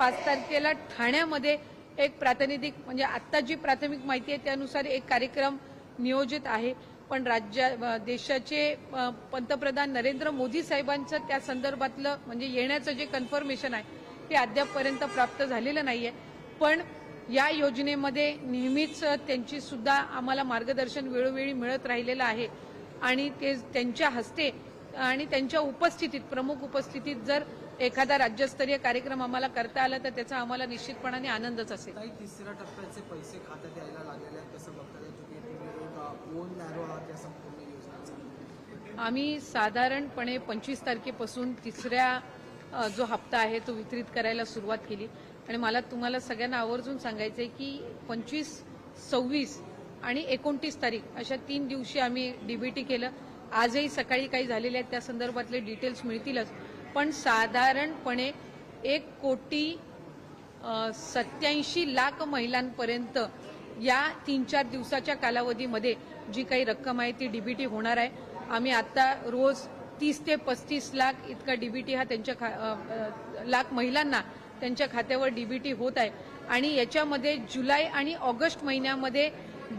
5 तारखेला ठाण्यामध्ये एक प्रातिनिधिक म्हणजे आता जी प्राथमिक माहिती आहे त्यानुसार एक कार्यक्रम नियोजित आहे, पण देशाचे पंतप्रधान नरेंद्र मोदी साहेबांचं त्या संदर्भातलं म्हणजे येण्याचं जे कन्फर्मेशन आहे ते अद्यापपर्यंत प्राप्त झालेलं नाहीये। पण या योजनेमध्ये नेहमीच त्यांची सुद्धा आम्हाला मार्गदर्शन वेळोवेळी मिळत राहिलेलं आहे आणि ते त्यांच्या हस्ते आणि त्यांच्या उपस्थितीत प्रमुख उपस्थितीत जर एखादा राज्यस्तरीय कार्यक्रम आम्हाला करता आला तर त्याचा आम्हाला निश्चितपणाने आनंदच असेल। तिसऱ्या टप्प्याचे पैसे खात्यात यायला लागलेले आहेत कसं बघताय तुम्ही एक ओन नॅरो आहात या संपूर्ण योजनेचा? आम्ही साधारणपणे 25 तारखेपासून तिसऱ्या जो हप्ता आहे तो वितरित करायला सुरुवात केली आणि मला तुम्हाला सगळ्यांना आवर्जून सांगायचंय की 25, 26 आणि 29 तारीख अशा 3 दिवशी आम्ही डीबीटी केलं। आजही सकाळी काही झालेले आहेत त्या संदर्भातले डिटेल्स मिळतीलच, पण साधारणपणे 1,87,00,000 महिलांपर्यंत या 3-4 दिवसाच्या कालावधीमध्ये जी काही रक्कम आहे ती डीबीटी होणार आहे। आम्ही आता रोज 30 ते 35 लाख इतका डीबीटी हा त्यांच्या लाख महिलांना त्यांच्या खात्यावर डीबीटी होत आहे आणि याच्यामध्ये जुलै आणि ऑगस्ट महिन्यामध्ये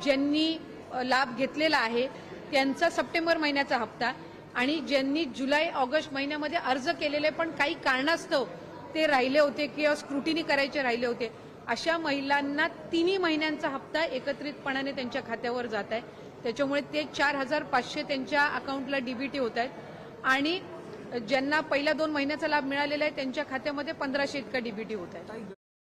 ज्यांनी लाभ घेतलेला आहे त्यांचा सप्टेंबर महिन्याचा हप्ता आणि ज्यांनी जुलै ऑगस्ट महिन्यामध्ये अर्ज केलेले पण काही कारणास्तव ते राहिले होते किंवा स्क्रुटिनी करायचे राहिले होते अशा महिलांना 3 महिन्यांचा हप्ता एकत्रितपणाने त्यांच्या खात्यावर जात आहे। त्याच्यामुळे ते 4,500 त्यांच्या अकाउंटला डीबीटी होत आहेत आणि ज्यांना पहिल्या 2 महिन्याचा लाभ मिळालेला आहे त्यांच्या खात्यामध्ये 1,500 इतका डीबीटी होत आहे।